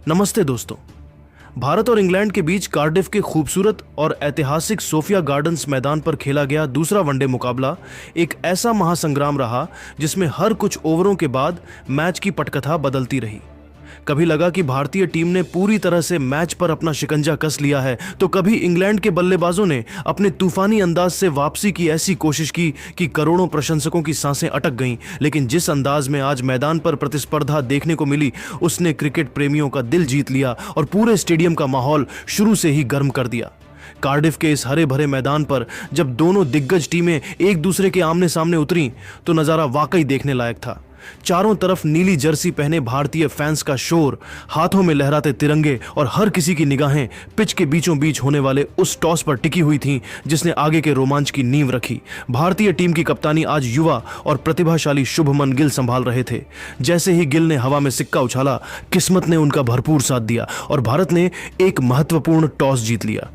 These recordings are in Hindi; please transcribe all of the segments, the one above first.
नमस्ते दोस्तों। भारत और इंग्लैंड के बीच कार्डिफ के खूबसूरत और ऐतिहासिक सोफिया गार्डन्स मैदान पर खेला गया दूसरा वनडे मुकाबला एक ऐसा महासंग्राम रहा जिसमें हर कुछ ओवरों के बाद मैच की पटकथा बदलती रही। कभी लगा कि भारतीय टीम ने पूरी तरह से मैच पर अपना शिकंजा कस लिया है, तो कभी इंग्लैंड के बल्लेबाजों ने अपने तूफानी अंदाज से वापसी की ऐसी कोशिश की कि करोड़ों प्रशंसकों की सांसें अटक गईं। लेकिन जिस अंदाज में आज मैदान पर प्रतिस्पर्धा देखने को मिली, उसने क्रिकेट प्रेमियों का दिल जीत लिया और पूरे स्टेडियम का माहौल शुरू से ही गर्म कर दिया। कार्डिफ के इस हरे भरे मैदान पर जब दोनों दिग्गज टीमें एक दूसरे के आमने सामने उतरी तो नजारा वाकई देखने लायक था। चारों तरफ नीली जर्सी पहने भारतीय फैंस का शोर, हाथों में लहराते तिरंगे और हर किसी की निगाहें पिच के बीचों बीच होने वाले उस टॉस पर टिकी हुई थीं जिसने आगे के रोमांच की नींव रखी। भारतीय टीम की कप्तानी आज युवा और प्रतिभाशाली शुभमन गिल संभाल रहे थे। जैसे ही गिल ने हवा में सिक्का उछाला, किस्मत ने उनका भरपूर साथ दिया और भारत ने एक महत्वपूर्ण टॉस जीत लिया।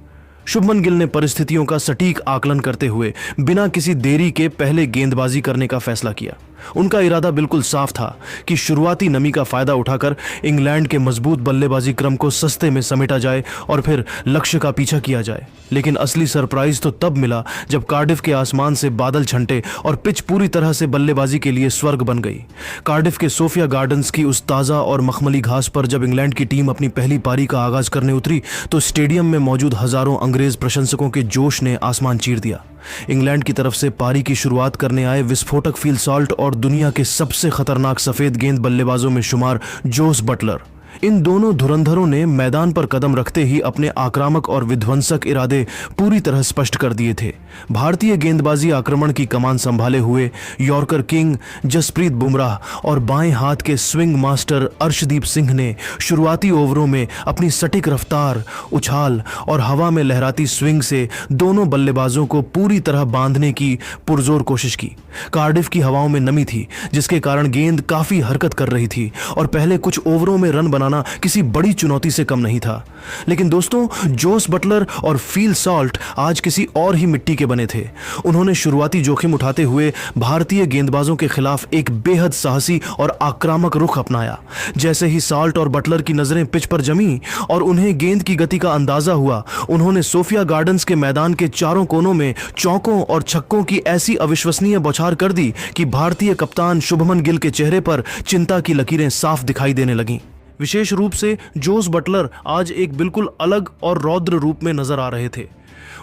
शुभमन गिल ने परिस्थितियों का सटीक आकलन करते हुए बिना किसी देरी के पहले गेंदबाजी करने का फैसला किया। उनका इरादा बिल्कुल साफ था कि शुरुआती नमी का फायदा उठाकर इंग्लैंड के मजबूत बल्लेबाजी क्रम को सस्ते में समेटा जाए और फिर लक्ष्य का पीछा किया जाए। लेकिन असली सरप्राइज तो तब मिला जब कार्डिफ के आसमान से बादल छंटे और पिच पूरी तरह से बल्लेबाजी के लिए स्वर्ग बन गई। कार्डिफ के सोफिया गार्डन्स की उस ताज़ा और मखमली घास पर जब इंग्लैंड की टीम अपनी पहली पारी का आगाज करने उतरी तो स्टेडियम में मौजूद हजारों अंग्रेज प्रशंसकों के जोश ने आसमान चीर दिया। इंग्लैंड की तरफ से पारी की शुरुआत करने आए विस्फोटक फील सॉल्ट और दुनिया के सबसे खतरनाक सफेद गेंद बल्लेबाजों में शुमार जोस बटलर, इन दोनों धुरंधरों ने मैदान पर कदम रखते ही अपने आक्रामक और विध्वंसक इरादे पूरी तरह स्पष्ट कर दिए थे। भारतीय गेंदबाजी आक्रमण की कमान संभाले हुए यॉर्कर किंग जसप्रीत बुमराह और बाएं हाथ के स्विंग मास्टर अर्शदीप सिंह ने शुरुआती ओवरों में अपनी सटीक रफ्तार, उछाल और हवा में लहराती स्विंग से दोनों बल्लेबाजों को पूरी तरह बांधने की पुरजोर कोशिश की। कार्डिफ की हवाओं में नमी थी जिसके कारण गेंद काफी हरकत कर रही थी और पहले कुछ ओवरों में रन बनाना किसी बड़ी चुनौती से कम नहीं था। लेकिन दोस्तों, जोस बटलर और फील सॉल्ट आज किसी और ही मिट्टी के बने थे। उन्होंने शुरुआती जोखिम उठाते हुए भारतीय गेंदबाजों के खिलाफ एक बेहद साहसी और आक्रामक रुख अपनाया। जैसे ही सॉल्ट और बटलर की नजरें पिच पर जमी और उन्हें गेंद की गति का अंदाजा हुआ, उन्होंने सोफिया गार्डन्स के मैदान के चारों कोनों में चौकों और छक्कों की ऐसी अविश्वसनीय बौछार कर दी कि भारतीय कप्तान शुभमन गिल के चेहरे पर चिंता की लकीरें साफ दिखाई देने लगीं। विशेष रूप से जोस बटलर आज एक बिल्कुल अलग और रौद्र रूप में नजर आ रहे थे।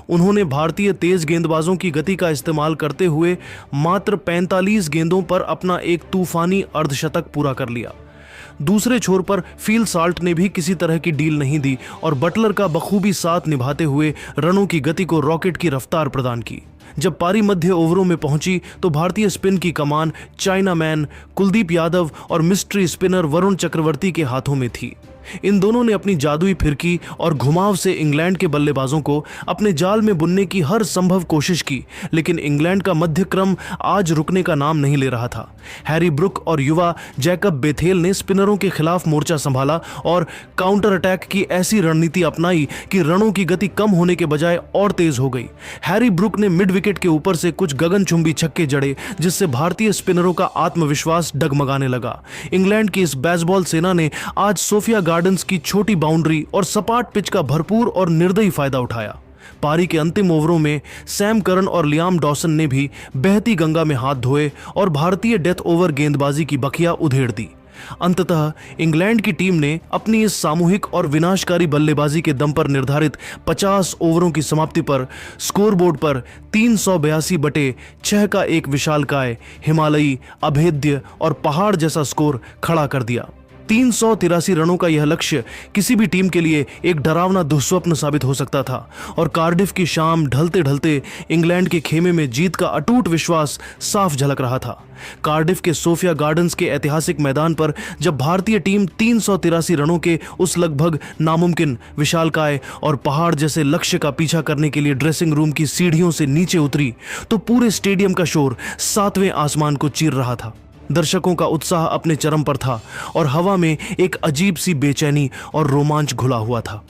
उन्होंने भारतीय तेज गेंदबाजों की गति का इस्तेमाल करते हुए मात्र 45 गेंदों पर अपना एक तूफानी अर्धशतक पूरा कर लिया। दूसरे छोर पर फील सॉल्ट ने भी किसी तरह की डील नहीं दी और बटलर का बखूबी साथ निभाते हुए रनों की गति को रॉकेट की रफ्तार प्रदान की। जब पारी मध्य ओवरों में पहुंची तो भारतीय स्पिन की कमान चाइना मैन कुलदीप यादव और मिस्ट्री स्पिनर वरुण चक्रवर्ती के हाथों में थी। इन दोनों ने अपनी जादुई फिरकी और घुमाव से इंग्लैंड के बल्लेबाजों को अपने जाल में बुनने की हर संभव कोशिश की, लेकिन इंग्लैंड का मध्य क्रम आज रुकने का नाम नहीं ले रहा था। हैरी ब्रुक और युवा जैकब बेथेल ने स्पिनरों के खिलाफ मोर्चा संभाला और काउंटर अटैक की ऐसी रणनीति अपनाई कि रनों की गति कम होने के बजाय और तेज हो गई। हैरी ब्रुक ने मिड विकेट के ऊपर से कुछ गगनचुंबी छक्के जड़े जिससे भारतीय स्पिनरों का आत्मविश्वास डगमगाने लगा। इंग्लैंड की इस बेसबॉल सेना ने आज सोफिया गार्डन्स की छोटी बाउंड्री और सपाट पिच का भरपूर और निर्दयी फायदा उठाया। पारी के अंतिम ओवरों में सैम करन और लियाम डॉसन ने भी बहती गंगा में हाथ धोए और भारतीय डेथ ओवर गेंदबाजी की बखिया उधेड़ दी। अंततः इंग्लैंड की टीम ने अपनी इस सामूहिक और विनाशकारी बल्लेबाजी के दम पर निर्धारित 50 ओवरों की समाप्ति पर स्कोरबोर्ड पर 382/6 का एक विशालकाय, हिमालयी, अभेद्य और पहाड़ जैसा स्कोर खड़ा कर दिया। 383 रनों का यह लक्ष्य किसी भी टीम के लिए एक डरावना दुस्वप्न साबित हो सकता था और कार्डिफ की शाम ढलते ढलते इंग्लैंड के खेमे में जीत का अटूट विश्वास साफ झलक रहा था। कार्डिफ के सोफिया गार्डन्स के ऐतिहासिक मैदान पर जब भारतीय टीम 383 रनों के उस लगभग नामुमकिन, विशालकाय और पहाड़ जैसे लक्ष्य का पीछा करने के लिए ड्रेसिंग रूम की सीढ़ियों से नीचे उतरी तो पूरे स्टेडियम का शोर 7वें आसमान को चीर रहा था। दर्शकों का उत्साह अपने चरम पर था और हवा में एक अजीब सी बेचैनी और रोमांच घुला हुआ था।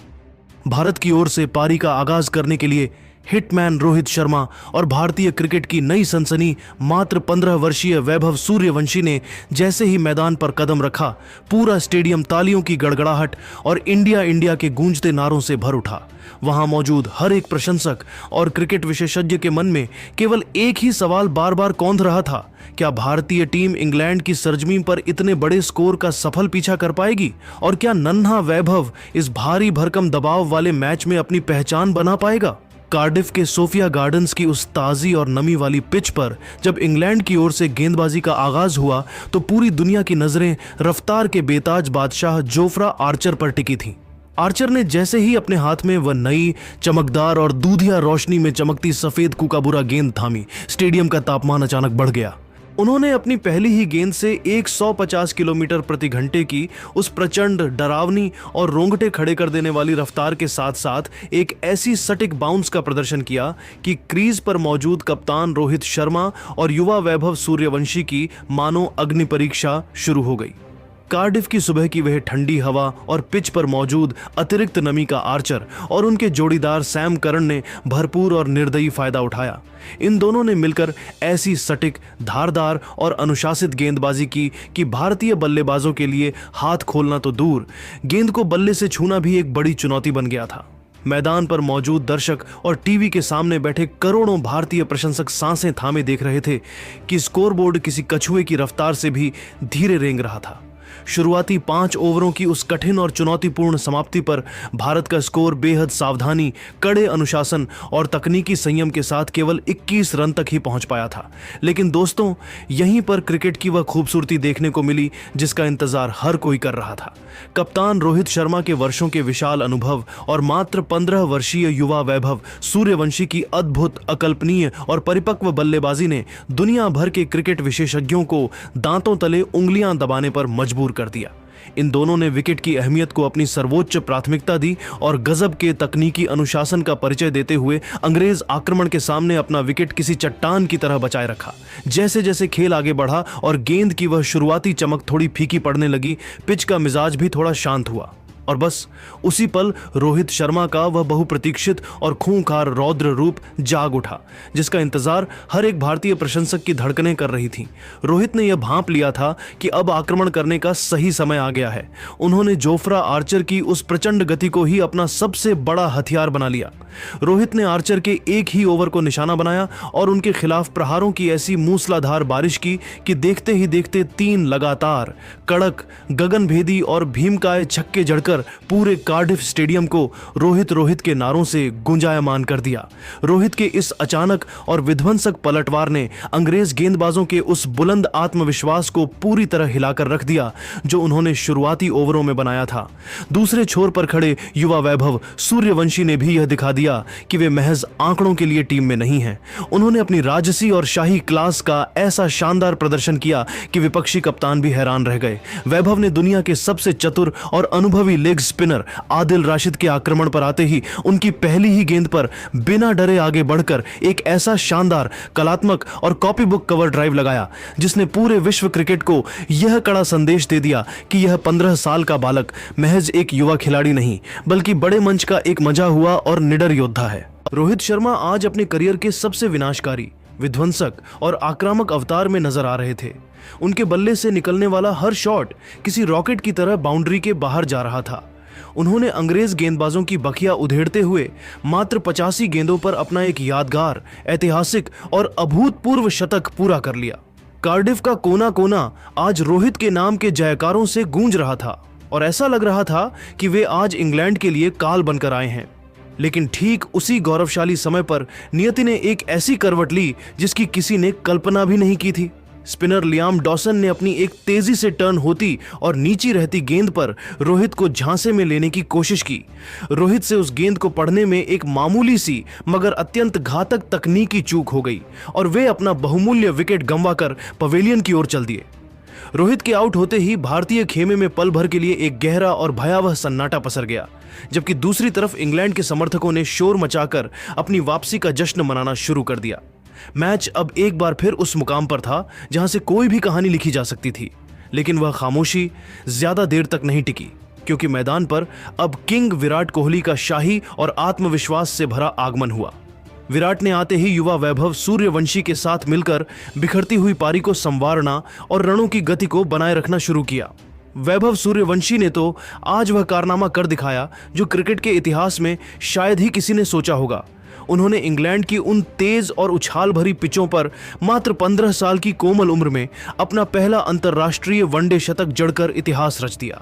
भारत की ओर से पारी का आगाज करने के लिए हिटमैन रोहित शर्मा और भारतीय क्रिकेट की नई सनसनी मात्र 15 वर्षीय वैभव सूर्यवंशी ने जैसे ही मैदान पर कदम रखा, पूरा स्टेडियम तालियों की गड़गड़ाहट और इंडिया इंडिया के गूंजते नारों से भर उठा। वहां मौजूद हर एक प्रशंसक और क्रिकेट विशेषज्ञ के मन में केवल एक ही सवाल बार बार कौंध रहा था, क्या भारतीय टीम इंग्लैंड की सरजमीं पर इतने बड़े स्कोर का सफल पीछा कर पाएगी? और क्या नन्हा वैभव इस भारी भरकम दबाव वाले मैच में अपनी पहचान बना पाएगा? कार्डिफ के सोफिया गार्डन्स की उस ताजी और नमी वाली पिच पर जब इंग्लैंड की ओर से गेंदबाजी का आगाज हुआ तो पूरी दुनिया की नजरें रफ्तार के बेताज बादशाह जोफ्रा आर्चर पर टिकी थीं। आर्चर ने जैसे ही अपने हाथ में वह नई चमकदार और दूधिया रोशनी में चमकती सफेद कूकाबुरा गेंद थामी, स्टेडियम का तापमान अचानक बढ़ गया। उन्होंने अपनी पहली ही गेंद से 150 किलोमीटर प्रति घंटे की उस प्रचंड, डरावनी और रोंगटे खड़े कर देने वाली रफ्तार के साथ साथ एक ऐसी सटीक बाउंस का प्रदर्शन किया कि क्रीज पर मौजूद कप्तान रोहित शर्मा और युवा वैभव सूर्यवंशी की मानो अग्नि परीक्षा शुरू हो गई। कार्डिफ की सुबह की वह ठंडी हवा और पिच पर मौजूद अतिरिक्त नमी का आर्चर और उनके जोड़ीदार सैम करन ने भरपूर और निर्दयी फायदा उठाया। इन दोनों ने मिलकर ऐसी सटीक, धारदार और अनुशासित गेंदबाजी की कि भारतीय बल्लेबाजों के लिए हाथ खोलना तो दूर, गेंद को बल्ले से छूना भी एक बड़ी चुनौती बन गया था। मैदान पर मौजूद दर्शक और टीवी के सामने बैठे करोड़ों भारतीय प्रशंसक सांसें थामे देख रहे थे कि स्कोरबोर्ड किसी कछुए की रफ्तार से भी धीरे रेंग रहा था। शुरुआती 5 ओवरों की उस कठिन और चुनौतीपूर्ण समाप्ति पर भारत का स्कोर बेहद सावधानी, कड़े अनुशासन और तकनीकी संयम के साथ केवल 21 रन तक ही पहुंच पाया था। लेकिन दोस्तों, यहीं पर क्रिकेट की वह खूबसूरती देखने को मिली जिसका इंतजार हर कोई कर रहा था। कप्तान रोहित शर्मा के वर्षों के विशाल अनुभव और मात्र 15 वर्षीय युवा वैभव सूर्यवंशी की अद्भुत, अकल्पनीय और परिपक्व बल्लेबाजी ने दुनिया भर के क्रिकेट विशेषज्ञों को दांतों तले उंगलियां दबाने पर मजबूर कर दिया। इन दोनों ने विकेट की अहमियत को अपनी सर्वोच्च प्राथमिकता दी और गजब के तकनीकी अनुशासन का परिचय देते हुए अंग्रेज आक्रमण के सामने अपना विकेट किसी चट्टान की तरह बचाए रखा। जैसे जैसे खेल आगे बढ़ा और गेंद की वह शुरुआती चमक थोड़ी फीकी पड़ने लगी, पिच का मिजाज भी थोड़ा शांत हुआ और बस उसी पल रोहित शर्मा का वह बहुप्रतीक्षित और खूंखार रौद्र रूप जाग उठा, जिसका इंतजार हर एक भारतीय प्रशंसक की धड़कनें कर रही थीं। रोहित ने यह भांप लिया था कि अब आक्रमण करने का सही समय आ गया है। उन्होंने जोफ्रा आर्चर की उस प्रचंड गति को ही अपना सबसे बड़ा हथियार बना लिया। रोहित ने आर्चर के एक ही ओवर को निशाना बनाया और उनके खिलाफ प्रहारों की ऐसी मूसलाधार बारिश की कि देखते ही देखते 3 लगातार कड़क, गगनभेदी और भीमकाय छक्के जड़कर पूरे कार्डिफ स्टेडियम को रोहित के नारों से गुंजायमान कर दिया। रोहित के इस अचानक और विध्वंसक पलटवार ने अंग्रेज गेंदबाजों के उस बुलंद आत्मविश्वास को पूरी तरह हिलाकर रख दिया जो उन्होंने शुरुआती ओवरों में बनाया था। दूसरे छोर पर खड़े युवा वैभव सूर्यवंशी ने भी यह दिखा दिया कि वे महज आंकड़ों के लिए टीम में नहीं हैं। उन्होंने अपनी राजसी और शाही क्लास का ऐसा शानदार प्रदर्शन किया कि विपक्षी कप्तान भी हैरान रह गए। वैभव ने दुनिया के सबसे चतुर और अनुभवी लेग स्पिनर आदिल राशिद के आक्रमण पर आते ही उनकी पहली ही गेंद पर बिना डरे आगे बढ़कर एक ऐसा शानदार, कलात्मक और कॉपी बुक कवर ड्राइव लगाया जिसने पूरे विश्व क्रिकेट को यह कड़ा संदेश दे दिया कि यह 15 साल का बालक महज एक युवा खिलाड़ी नहीं बल्कि बड़े मंच का एक मजा हुआ और निडर योद्धा है। रोहित शर्मा आज अपने करियर के सबसे विनाशकारी, विध्वंसक और आक्रामक अवतार में नजर आ रहे थे। उनके बल्ले से निकलने वाला हर शॉट किसी रॉकेट की तरह बाउंड्री के बाहर जा रहा था। उन्होंने अंग्रेज गेंदबाजों की बखिया उधेड़ते हुए मात्र 85 गेंदों पर अपना एक यादगार, ऐतिहासिक और अभूतपूर्व शतक पूरा कर लिया। कार्डिफ का कोना कोना आज रोहित के नाम के जयकारों से गूंज रहा था और ऐसा लग रहा था कि वे आज इंग्लैंड के लिए काल बनकर आए हैं। लेकिन ठीक उसी गौरवशाली समय पर नियति ने एक ऐसी करवट ली जिसकी किसी ने कल्पना भी नहीं की थी। स्पिनर लियाम डॉसन ने अपनी एक तेजी से टर्न होती और नीची रहती गेंद पर रोहित को झांसे में लेने की कोशिश की। रोहित से उस गेंद को पढ़ने में एक मामूली सी मगर अत्यंत घातक तकनीकी चूक हो गई और वे अपना बहुमूल्य विकेट गंवाकर पवेलियन की ओर चल दिए। रोहित के आउट होते ही भारतीय खेमे में पल भर के लिए एक गहरा और भयावह सन्नाटा पसर गया, जबकि दूसरी तरफ इंग्लैंड के समर्थकों ने शोर मचाकर अपनी वापसी का जश्न मनाना शुरू कर दिया। मैच अब एक बार फिर उस मुकाम पर था जहां से कोई भी कहानी लिखी जा सकती थी, लेकिन वह खामोशी ज्यादा देर तक नहीं टिकी क्योंकि मैदान पर अब किंग विराट कोहली का शाही और आत्मविश्वास से भरा आगमन हुआ। विराट ने आते ही युवा वैभव सूर्यवंशी के साथ मिलकर बिखरती हुई पारी को संवारना और रनों की गति को बनाए रखना शुरू किया। वैभव सूर्यवंशी ने तो आज वह कारनामा कर दिखाया जो क्रिकेट के इतिहास में शायद ही किसी ने सोचा होगा। उन्होंने इंग्लैंड की उन तेज और उछाल भरी पिचों पर मात्र 15 साल की कोमल उम्र में अपना पहला अंतर्राष्ट्रीय वनडे शतक जड़कर इतिहास रच दिया।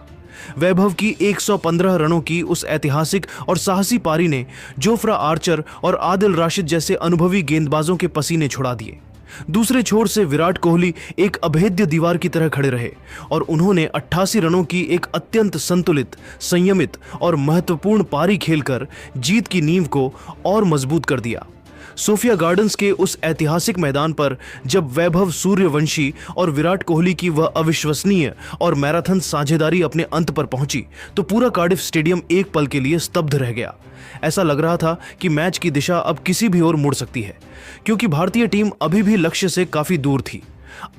वैभव की 115 रनों की उस ऐतिहासिक और साहसी पारी ने जोफ्रा आर्चर और आदिल राशिद जैसे अनुभवी गेंदबाजों के पसीने छुड़ा दिए। दूसरे छोर से विराट कोहली एक अभेद्य दीवार की तरह खड़े रहे और उन्होंने 88 रनों की एक अत्यंत संतुलित, संयमित और महत्वपूर्ण पारी खेलकर जीत की नींव को और मजबूत कर दिया। सोफिया गार्डन्स के उस ऐतिहासिक मैदान पर जब वैभव सूर्यवंशी और विराट कोहली की वह अविश्वसनीय और मैराथन साझेदारी अपने अंत पर पहुंची तो पूरा कार्डिफ स्टेडियम एक पल के लिए स्तब्ध रह गया। ऐसा लग रहा था कि मैच की दिशा अब किसी भी ओर मुड़ सकती है, क्योंकि भारतीय टीम अभी भी लक्ष्य से काफी दूर थी।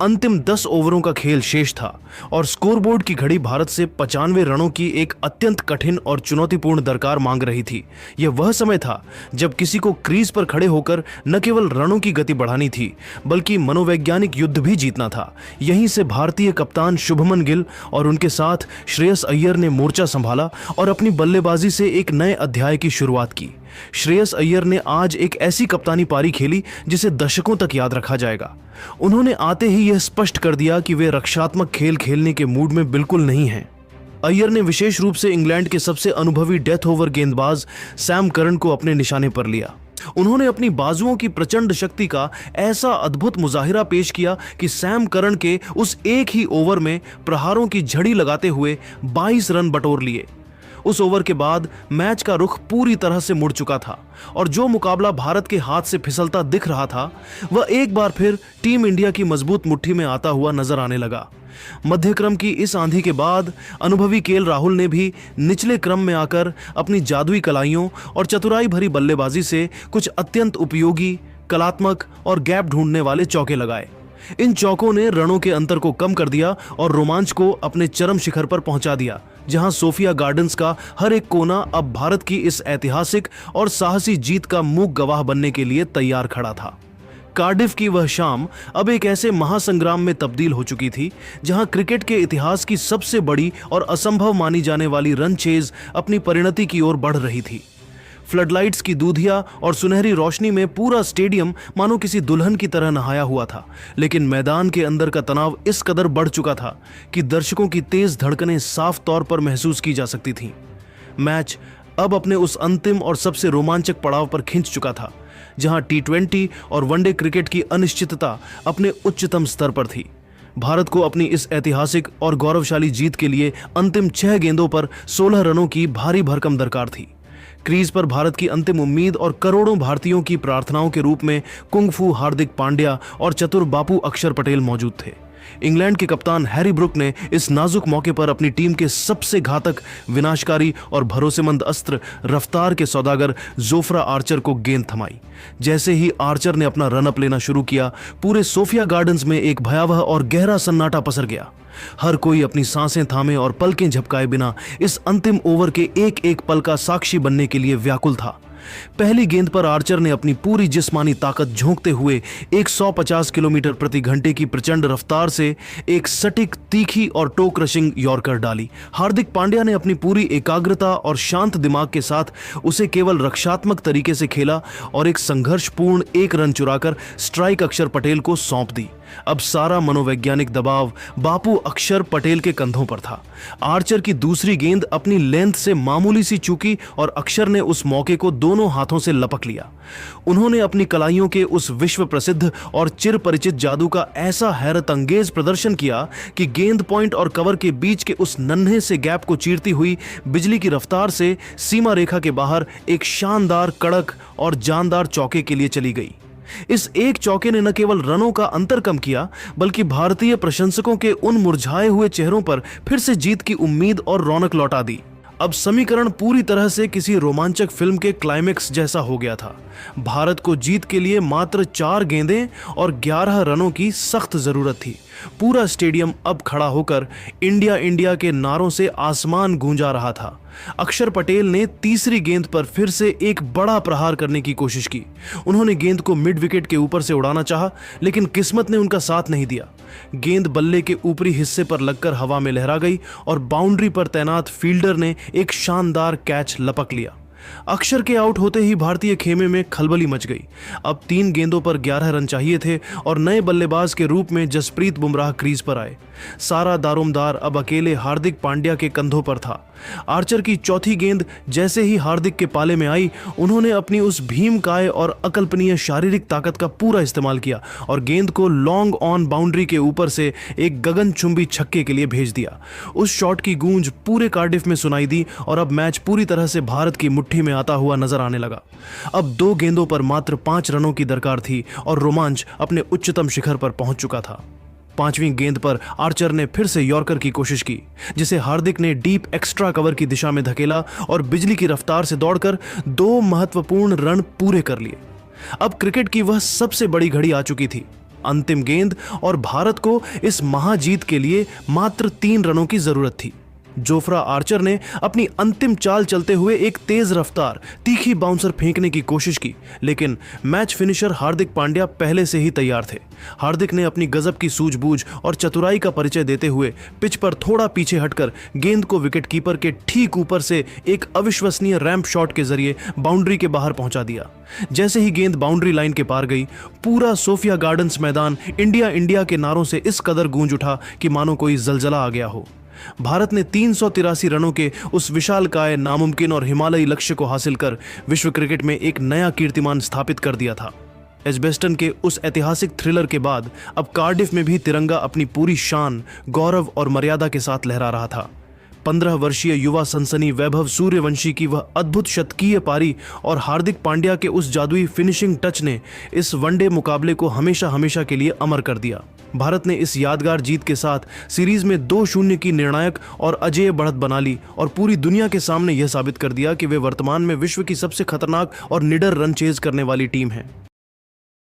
अंतिम 10 ओवरों का खेल शेष था और स्कोरबोर्ड की घड़ी भारत से 95 रनों की एक अत्यंत कठिन और चुनौतीपूर्ण दरकार मांग रही थी। यह वह समय था जब किसी को क्रीज पर खड़े होकर न केवल रनों की गति बढ़ानी थी बल्कि मनोवैज्ञानिक युद्ध भी जीतना था। यहीं से भारतीय कप्तान शुभमन गिल और उनके साथ श्रेयस अय्यर ने मोर्चा संभाला और अपनी बल्लेबाजी से एक नए अध्याय की शुरुआत की। श्रेयस अय्यर ने आज एक ऐसी कप्तानी पारी खेली जिसे दशकों तक याद रखा जाएगा। उन्होंने आते ही यह स्पष्ट कर दिया कि वे रक्षात्मक खेल खेलने के मूड में बिल्कुल नहीं हैं। अय्यर ने विशेष रूप से इंग्लैंड के सबसे अनुभवी डेथ ओवर गेंदबाज सैम करन को अपने निशाने पर लिया। उन्होंने अपनी बाजुओं की प्रचंड शक्ति का ऐसा अद्भुत मुजाहिरा पेश किया कि सैम करन के उस एक ही ओवर में प्रहारों की झड़ी लगाते हुए 22 रन बटोर लिए। उस ओवर के बाद मैच का रुख पूरी तरह से मुड़ चुका था और जो मुकाबला भारत के हाथ से फिसलता दिख रहा था वह एक बार फिर टीम इंडिया की मजबूत मुट्ठी में आता हुआ नजर आने लगा। मध्यक्रम की इस आंधी के बाद अनुभवी केएल राहुल ने भी निचले क्रम में आकर अपनी जादुई कलाइयों और चतुराई भरी बल्लेबाजी से कुछ अत्यंत उपयोगी, कलात्मक और गैप ढूंढने वाले चौके लगाए। इन चौकों ने रनों के अंतर को कम कर दिया और रोमांच को अपने चरम शिखर पर पहुंचा दिया, जहां सोफिया गार्डन्स का हर एक कोना अब भारत की इस ऐतिहासिक और साहसी जीत का मूक गवाह बनने के लिए तैयार खड़ा था। कार्डिफ की वह शाम अब एक ऐसे महासंग्राम में तब्दील हो चुकी थी जहां क्रिकेट के इतिहास की सबसे बड़ी और असंभव मानी जाने वाली रन चेज अपनी परिणति की ओर बढ़ रही थी। फ्लडलाइट्स की दूधिया और सुनहरी रोशनी में पूरा स्टेडियम मानो किसी दुल्हन की तरह नहाया हुआ था, लेकिन मैदान के अंदर का तनाव इस कदर बढ़ चुका था कि दर्शकों की तेज धड़कनें साफ तौर पर महसूस की जा सकती थीं। मैच अब अपने उस अंतिम और सबसे रोमांचक पड़ाव पर खिंच चुका था, जहां टी20 और वनडे क्रिकेट की अनिश्चितता अपने उच्चतम स्तर पर थी। भारत को अपनी इस ऐतिहासिक और गौरवशाली जीत के लिए अंतिम 6 गेंदों पर 16 रनों की भारी भरकम दरकार थी। क्रीज पर भारत की अंतिम उम्मीद और करोड़ों भारतीयों की प्रार्थनाओं के रूप में कुंग-फू हार्दिक पांड्या और चतुर बापू अक्षर पटेल मौजूद थे। इंग्लैंड के कप्तान हैरी ब्रुक ने इस नाजुक मौके पर अपनी टीम के सबसे घातक, विनाशकारी और भरोसेमंद अस्त्र रफ्तार के सौदागर जोफ्रा आर्चर को गेंद थमाई। जैसे ही आर्चर ने अपना रन अप लेना शुरू किया, पूरे सोफिया गार्डन्स में एक भयावह और गहरा सन्नाटा पसर गया। हर कोई अपनी सांसें थामे और पलकें झपकाए बिना इस अंतिम ओवर के एक एक पल का साक्षी बनने के लिए व्याकुल था। पहली गेंद पर आर्चर ने अपनी पूरी जिस्मानी ताकत झोंकते हुए 150 किलोमीटर प्रति घंटे की प्रचंड रफ्तार से एक सटीक, तीखी और टो क्रशिंग यॉर्कर डाली। हार्दिक पांड्या ने अपनी पूरी एकाग्रता और शांत दिमाग के साथ उसे केवल रक्षात्मक तरीके से खेला और एक संघर्षपूर्ण 1 रन चुराकर स्ट्राइक अक्षर पटेल को सौंप दी। अब सारा मनोवैज्ञानिक दबाव बापू अक्षर पटेल के कंधों पर था। आर्चर की दूसरी गेंद अपनी लेंथ से मामूली सी चूकी और अक्षर ने उस मौके को दोनों हाथों से लपक लिया। उन्होंने अपनी कलाइयों के उस विश्व प्रसिद्ध और चिर परिचित जादू का ऐसा हैरत अंगेज प्रदर्शन किया कि गेंद पॉइंट और कवर के बीच के उस नन्हे से गैप को चीरती हुई बिजली की रफ्तार से सीमा रेखा के बाहर एक शानदार, कड़क और जानदार चौके के लिए चली गई। इस एक चौके ने न केवल रनों का अंतर कम किया, बल्कि भारतीय प्रशंसकों के उन मुरझाए हुए चेहरों पर फिर से जीत की उम्मीद और रौनक लौटा दी। अब समीकरण पूरी तरह से किसी रोमांचक फिल्म के क्लाइमेक्स जैसा हो गया था। भारत को जीत के लिए मात्र 4 गेंदें और 11 रनों की सख्त जरूरत थी। पूरा स्टेडियम अब खड़ा होकर इंडिया इंडिया के नारों से आसमान गूंजा रहा था। अक्षर पटेल ने तीसरी गेंद पर फिर से एक बड़ा प्रहार करने की कोशिश की। उन्होंने गेंद को मिड विकेट के ऊपर से उड़ाना चाहा, लेकिन किस्मत ने उनका साथ नहीं दिया। गेंद बल्ले के ऊपरी हिस्से पर लगकर हवा में लहरा गई और बाउंड्री पर तैनात फील्डर ने एक शानदार कैच लपक लिया। अक्षर के आउट होते ही भारतीय खेमे में खलबली मच गई। अब 3 गेंदों पर 11 रन चाहिए थे और नए बल्लेबाज के रूप में जसप्रीत बुमराह क्रीज पर आए। सारा दारोमदार अब अकेले हार्दिक पांड्या के कंधों पर था। आर्चर की चौथी गेंद जैसे ही हार्दिक के पाले में आई, उन्होंने अपनी उस भीमकाय और अकल्पनीय शारीरिक ताकत का पूरा इस्तेमाल किया और गेंद को लॉन्ग ऑन बाउंड्री के ऊपर से एक गगनचुंबी छक्के के लिए भेज दिया। उस शॉट की गूंज पूरे कार्डिफ में सुनाई दी और अब मैच पूरी तरह से भारत की मुट्ठी में आता हुआ नजर आने लगा। अब 2 गेंदों पर मात्र 5 रनों की दरकार थी और रोमांच अपने उच्चतम शिखर पर पहुंच चुका था। 5वीं गेंद पर आर्चर ने फिर से यॉर्कर की कोशिश की, जिसे हार्दिक ने डीप एक्स्ट्रा कवर की दिशा में धकेला और बिजली की रफ्तार से दौड़कर 2 महत्वपूर्ण रन पूरे कर लिए। अब क्रिकेट की वह सबसे बड़ी घड़ी आ चुकी थी, अंतिम गेंद, और भारत को इस महाजीत के लिए मात्र 3 रनों की जरूरत थी। जोफ्रा आर्चर ने अपनी अंतिम चाल चलते हुए एक तेज रफ्तार तीखी बाउंसर फेंकने की कोशिश की, लेकिन मैच फिनिशर हार्दिक पांड्या पहले से ही तैयार थे। हार्दिक ने अपनी गजब की सूझबूझ और चतुराई का परिचय देते हुए पिच पर थोड़ा पीछे हटकर गेंद को विकेटकीपर के ठीक ऊपर से एक अविश्वसनीय रैंप शॉट के जरिए बाउंड्री के बाहर पहुंचा दिया। जैसे ही गेंद बाउंड्री लाइन के पार गई, पूरा सोफिया गार्डन्स मैदान इंडिया इंडिया के नारों से इस कदर गूंज उठा कि मानो कोई जलजला आ गया हो। भारत ने 383 रनों के उस विशालकाय, नामुमकिन और हिमालयी लक्ष्य को हासिल कर विश्व क्रिकेट में एक नया कीर्तिमान स्थापित कर दिया था। एजबेस्टन के उस ऐतिहासिक थ्रिलर के बाद अब कार्डिफ में भी तिरंगा अपनी पूरी शान, गौरव और मर्यादा के साथ लहरा रहा था। 15 वर्षीय युवा सनसनी वैभव सूर्यवंशी की वह अद्भुत शतकीय पारी और हार्दिक पांड्या के उस जादुई फिनिशिंग टच ने इस वनडे मुकाबले को हमेशा हमेशा के लिए अमर कर दिया। भारत ने इस यादगार जीत के साथ सीरीज में 2-0 की निर्णायक और अजेय बढ़त बना ली और पूरी दुनिया के सामने यह साबित कर दिया कि वे वर्तमान में विश्व की सबसे खतरनाक और निडर रन चेज करने वाली टीम है।